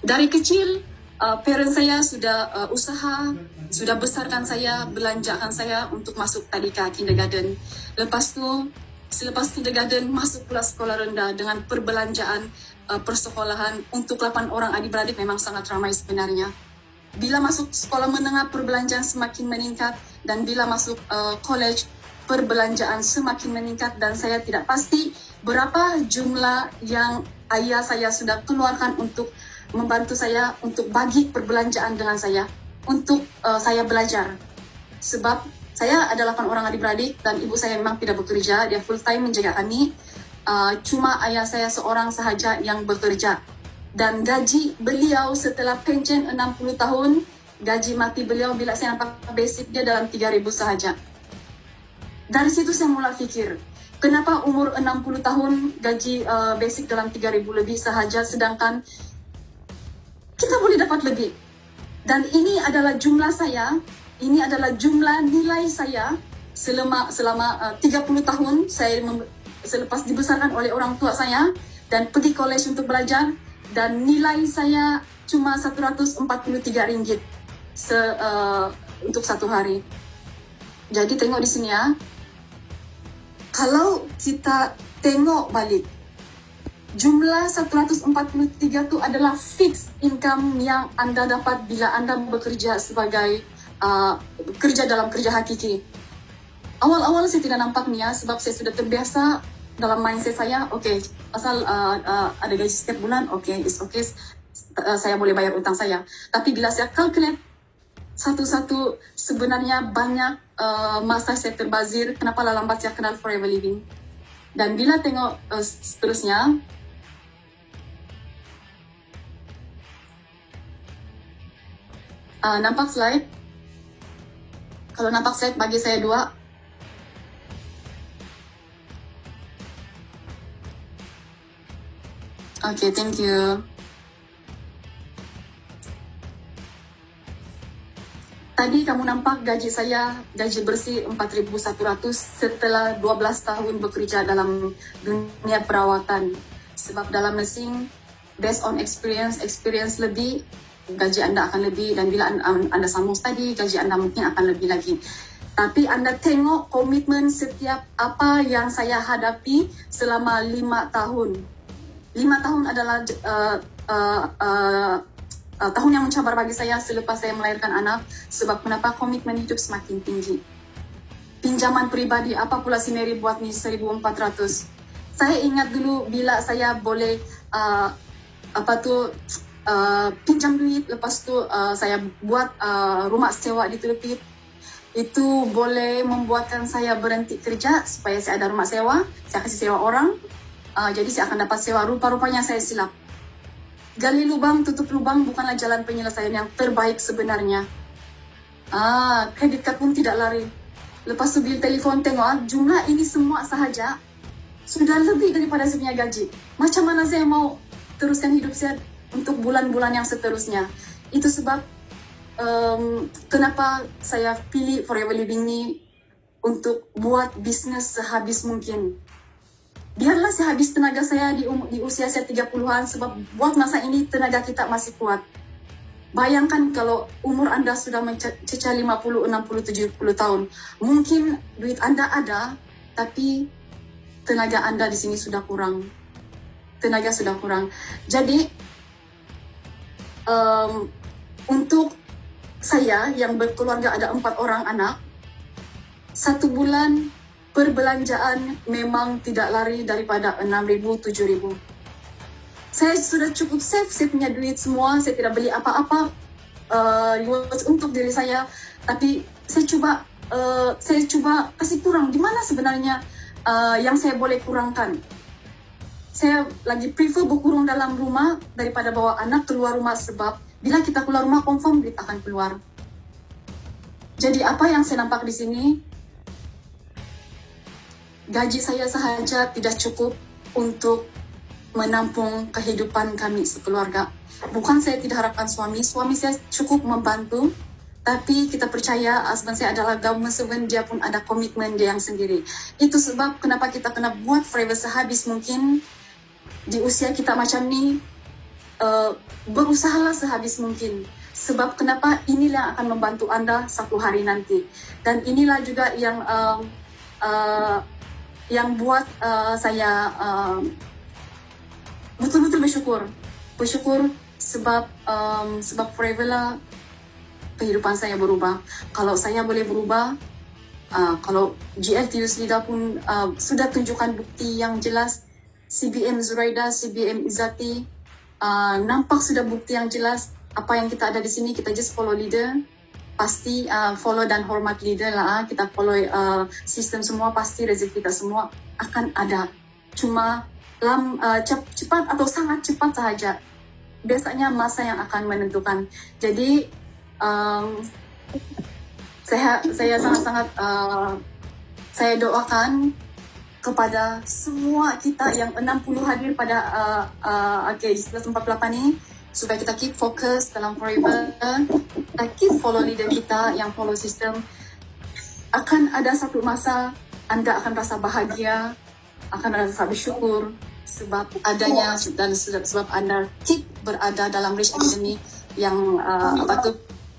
Dari kecil, parents saya sudah usaha, sudah besarkan saya, belanjakan saya untuk masuk tadika kindergarten. Selepas kindergarten, masuk pula sekolah rendah dengan perbelanjaan persekolahan untuk 8 orang adik-beradik memang sangat ramai sebenarnya. Bila masuk sekolah menengah, perbelanjaan semakin meningkat, dan bila masuk college, perbelanjaan semakin meningkat, dan saya tidak pasti berapa jumlah yang ayah saya sudah keluarkan untuk membantu saya untuk bagi perbelanjaan dengan saya untuk saya belajar. Sebab saya ada 8 orang adik-beradik dan ibu saya memang tidak bekerja, dia full time menjaga kami. Cuma ayah saya seorang sahaja yang bekerja. Dan gaji beliau setelah pensiun 60 tahun, gaji mati beliau bila saya nampak basic dia dalam 3.000 sahaja. Dari situ saya mulai fikir, kenapa umur 60 tahun gaji basic dalam 3.000 lebih sahaja, sedangkan kita boleh dapat lebih. Dan ini adalah jumlah saya, ini adalah jumlah nilai saya selama 30 tahun saya selepas dibesarkan oleh orang tua saya dan pergi college untuk belajar, dan nilai saya cuma Rp143 untuk satu hari. Jadi tengok di sini ya, kalau kita tengok balik, jumlah 143 itu adalah fixed income yang Anda dapat bila Anda bekerja sebagai kerja dalam kerja hakiki. Awal-awal saya tidak nampak ni ya, sebab saya sudah terbiasa dalam mindset saya, okay, asal ada gaji setiap bulan, okay, it's okay, saya boleh bayar utang saya. Tapi bila saya calculate satu-satu, sebenarnya banyak masa saya terbazir, kenapa lambat saya kenal Forever Living. Dan bila tengok seterusnya, nampak slide? Kalau nampak slide, bagi saya 2. Okay, thank you. Tadi kamu nampak gaji saya, gaji bersih 4.100 setelah 12 tahun bekerja dalam dunia perawatan. Sebab dalam nursing, based on experience lebih, gaji Anda akan lebih, dan bila Anda sambung tadi, gaji Anda mungkin akan lebih lagi. Tapi Anda tengok komitmen setiap apa yang saya hadapi selama 5 tahun. 5 tahun adalah tahun yang mencabar bagi saya selepas saya melahirkan anak. Sebab kenapa? Komitmen hidup semakin tinggi. Pinjaman pribadi, apa pula si Mary buat ni 1.400. Saya ingat dulu bila saya boleh pinjam duit, lepas tu saya buat rumah sewa di Telepit. Itu boleh membuatkan saya berhenti kerja supaya saya ada rumah sewa, saya kasih sewa orang. Jadi saya akan dapat sewa. Rupa-rupanya saya silap. Gali lubang, tutup lubang bukanlah jalan penyelesaian yang terbaik sebenarnya. Kredit kad pun tidak lari. Lepas tu bil telefon, tengok jumlah ini semua sahaja sudah lebih daripada saya punya gaji. Macam mana saya mau teruskan hidup saya untuk bulan-bulan yang seterusnya? Itu sebab kenapa saya pilih Forever Living ni untuk buat bisnes sehabis mungkin. Biarlah saya habis tenaga saya di usia saya 30-an, sebab buat masa ini tenaga kita masih kuat. Bayangkan kalau umur Anda sudah mencecah 50, 60, 70 tahun. Mungkin duit Anda ada, tapi tenaga Anda di sini sudah kurang. Tenaga sudah kurang. Jadi, untuk saya yang berkeluarga ada 4 orang anak, 1 bulan perbelanjaan memang tidak lari daripada 6.000, 7.000. Saya sudah cukup save, saya punya duit semua, saya tidak beli apa-apa untuk diri saya. Tapi saya coba kasih kurang. Di mana sebenarnya yang saya boleh kurangkan? Saya lagi prefer berkurung dalam rumah daripada bawa anak keluar rumah, sebab bila kita keluar rumah confirm duit akan keluar. Jadi apa yang saya nampak di sini, gaji saya sahaja tidak cukup untuk menampung kehidupan kami sekeluarga. Bukan saya tidak harapkan suami saya cukup membantu, tapi kita percaya husband saya adalah government servant, dia pun ada komitmen dia yang sendiri. Itu sebab kenapa kita kena buat forever sehabis mungkin di usia kita macam ni. berusahalah sehabis mungkin. Sebab kenapa, inilah akan membantu anda satu hari nanti. Dan inilah juga yang buat saya betul-betul bersyukur sebab forever lah kehidupan saya berubah. Kalau saya boleh berubah, kalau GLTU Selida pun sudah tunjukkan bukti yang jelas, CBM Zuraida, CBM Izzati nampak sudah bukti yang jelas. Apa yang kita ada di sini, kita just follow leader, pasti follow dan hormat leader lah. Kita follow sistem semua, pasti rezeki kita semua akan ada. Cuma cepat atau sangat cepat sahaja. Biasanya masa yang akan menentukan. Jadi saya sangat-sangat saya doakan kepada semua kita yang 60 hadir pada 1948 ini, supaya kita keep fokus dalam forever, kita keep follow leader kita yang follow sistem. Akan ada satu masa anda akan rasa bahagia, akan rasa bersyukur sebab adanya dan sebab anda keep berada dalam Rich Academy yang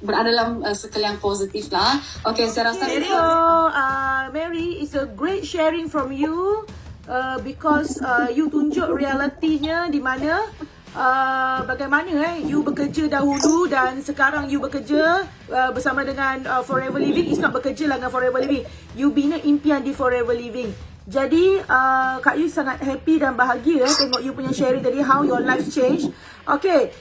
berada dalam circle yang positif lah. Okay, saya rasa so Mary, it's a great sharing from you because you tunjuk realitinya di mana bagaimana you bekerja dahulu dan sekarang you bekerja bersama dengan Forever Living. It's not bekerja lah dengan Forever Living, you bina impian di Forever Living. Jadi Kak Yu sangat happy dan bahagia tengok you punya sharing tadi, how your life change. Okay,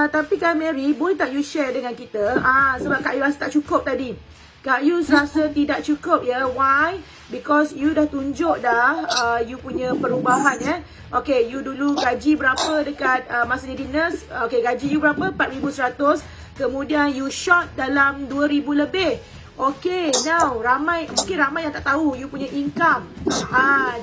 tapi Kak Mary, boleh tak you share dengan kita, sebab Kak Yu rasa tak cukup tadi. Kak Yu rasa tidak cukup ya. Why? Because you dah tunjuk dah you punya perubahan ya. Okay, you dulu gaji berapa dekat masa jadi nurse. Okay, gaji you berapa? 4,100. Kemudian you short dalam 2,000 lebih. Okay, now mungkin ramai yang tak tahu you punya income.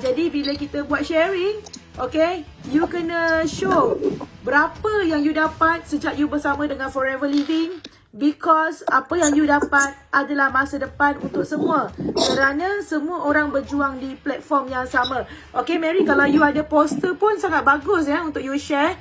Jadi bila kita buat sharing, okay, you kena show berapa yang you dapat sejak you bersama dengan Forever Living. Because apa yang you dapat adalah masa depan untuk semua. Kerana semua orang berjuang di platform yang sama. Okay Mary, kalau you ada poster pun sangat bagus ya untuk you share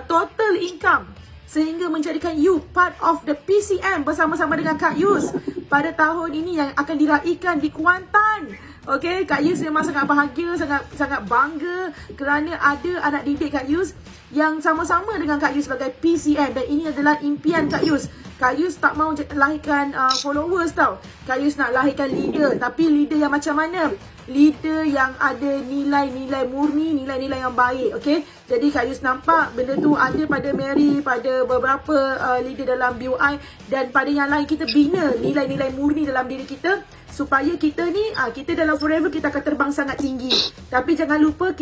total income, sehingga menjadikan you part of the PCM bersama-sama dengan Kak Yus pada tahun ini yang akan diraikan di Kuantan. Okay, Kak Yus memang sangat bahagia, sangat bangga kerana ada anak didik Kak Yus yang sama-sama dengan Kak Yus sebagai PCM, dan ini adalah impian Kak Yus. Kak Yus tak mau lahirkan followers tau. Kak Yus nak lahirkan leader, tapi leader yang macam mana? Leader yang ada nilai-nilai murni, nilai-nilai yang baik. Okay, jadi Kak Yus nampak benda tu ada pada Mary, pada beberapa leader dalam BUI, dan pada yang lain. Kita bina nilai-nilai murni dalam diri kita supaya kita ni, kita dalam Forever kita akan terbang sangat tinggi. Tapi jangan lupa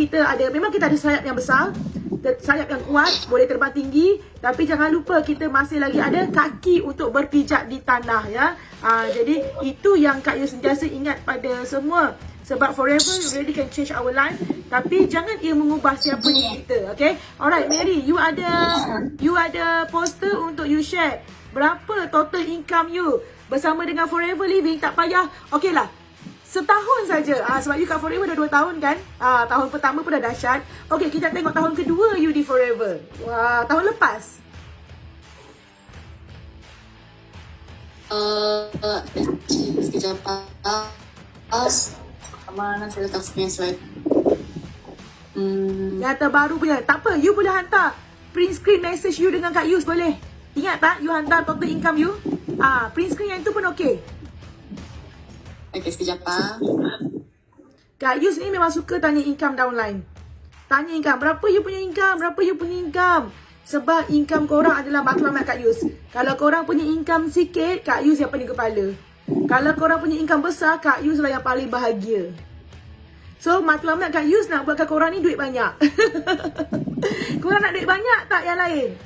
memang kita ada sayap yang besar, sayap yang kuat, boleh terbang tinggi. Tapi jangan lupa kita masih lagi ada kaki untuk berpijak di tanah ya. Jadi itu yang Kak Yu sentiasa ingat pada semua. Sebab Forever really can change our life, tapi jangan ia mengubah siapa kita. Okay, alright Mary, you ada poster untuk you share. Berapa total income you bersama dengan Forever Living? Tak payah, okay lah, setahun saja. Sebab you kat Forever dah 2 tahun kan. Tahun pertama pun dah dahsyat. Okay, kita tengok tahun kedua you di Forever. Wah, tahun lepas. Sekejap. Mana saya letak slide. Yang terbaru punya. Tak apa, you boleh hantar print screen message you dengan Kak Yus, boleh. Ingat tak, you hantar total income you. Print screen yang tu pun okey. Okay, sekejap Kak Yus ni memang suka tanya income downline. Tanya income, berapa you punya income? Sebab income korang adalah matlamat Kak Yus. Kalau korang punya income sikit, Kak Yus yang pening kepala. Kalau korang punya income besar, Kak Yus lah yang paling bahagia. So, matlamat Kak Yus nak buatkan korang ni duit banyak. Korang nak duit banyak tak yang lain?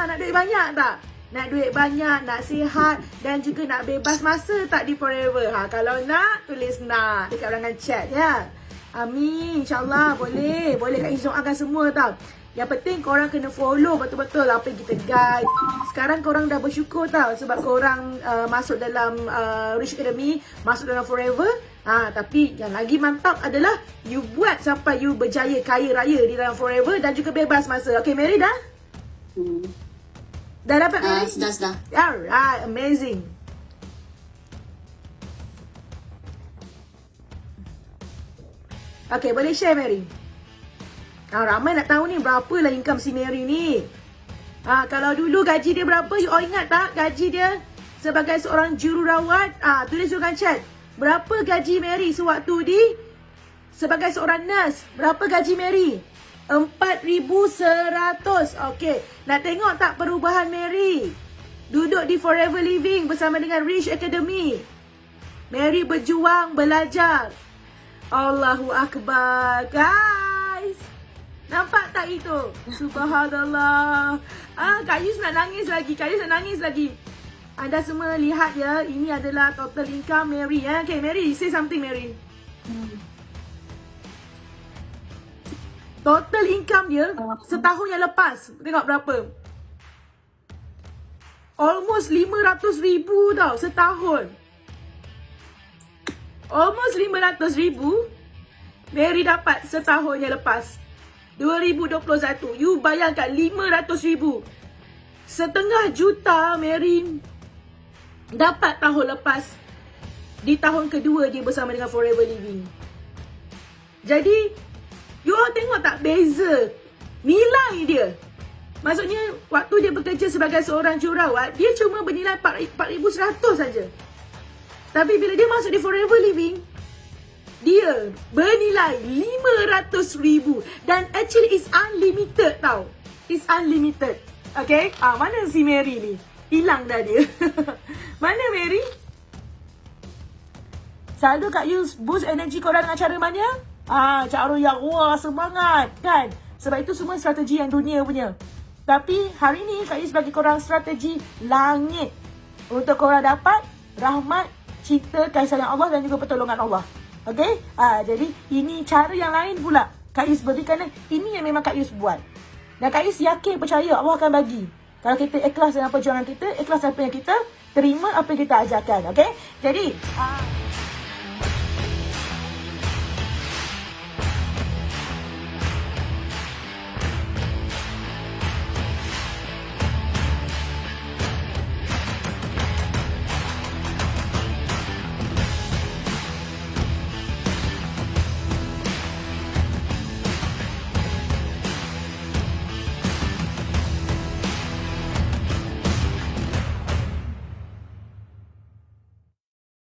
Nak duit banyak tak? Nak duit banyak, nak sihat dan juga nak bebas masa tak di Forever? Kalau nak, tulis nak dekat ruangan chat ya. Amin, insyaAllah boleh. Boleh Kak Yus doakan semua tau. Yang penting korang kena follow betul-betul apa yang kita guide. Sekarang korang dah bersyukur tau sebab korang masuk dalam Rich Academy, masuk dalam Forever. Tapi yang lagi mantap adalah you buat sampai you berjaya kaya raya di dalam Forever dan juga bebas masa. Okay, Mary dah? Hmm. Dah dapat Mary? Sudah. Alright, amazing. Okay, boleh share Mary? Ramai nak tahu ni berapalah income si Mary ni. Kalau dulu gaji dia berapa, you all ingat tak gaji dia sebagai seorang jururawat? Tulis dekat chat. Berapa gaji Mary sewaktu di sebagai seorang nurse? Berapa gaji Mary? 4,100. Okay, nak tengok tak perubahan Mary? Duduk di Forever Living bersama dengan Rich Academy. Mary berjuang, belajar. Allahu Akbar. Guys, nampak tak itu? Subhanallah. Kak Yus nak nangis lagi. Anda semua lihat ya, ini adalah total income Mary. Okay, Mary, say something Mary. Total income dia setahun yang lepas. Tengok berapa? Almost 500,000 tau setahun. Almost 500,000 Mary dapat setahun yang lepas. 2021. You bayangkan 500,000. Setengah juta Mary dapat tahun lepas. Di tahun kedua dia bersama dengan Forever Living. Jadi, you all tengok tak beza nilai dia? Maksudnya, waktu dia bekerja sebagai seorang jururawat, dia cuma bernilai 4,100 saja. Tapi bila dia masuk di Forever Living, dia bernilai 500,000. Dan actually it's unlimited tau. It's unlimited. Okay? Mana si Mary ni? Hilang dah dia. Mana Mary? Selalu Kak Yus boost energy korang dengan cara mana? Cara yang wah semangat kan? Sebab itu semua strategi yang dunia punya. Tapi hari ni Kak Yus bagi korang strategi langit. Untuk korang dapat rahmat, cinta, kasih sayang Allah dan juga pertolongan Allah. Okay? Jadi ini cara yang lain pula Kak Yus berikan. Ini yang memang Kak Yus buat. Dan Kak Yus yakin, percaya Allah akan bagi. Kalau kita ikhlas dengan perjuangan kita, ikhlas apa yang kita terima, apa yang kita ajarkan. Okay? Jadi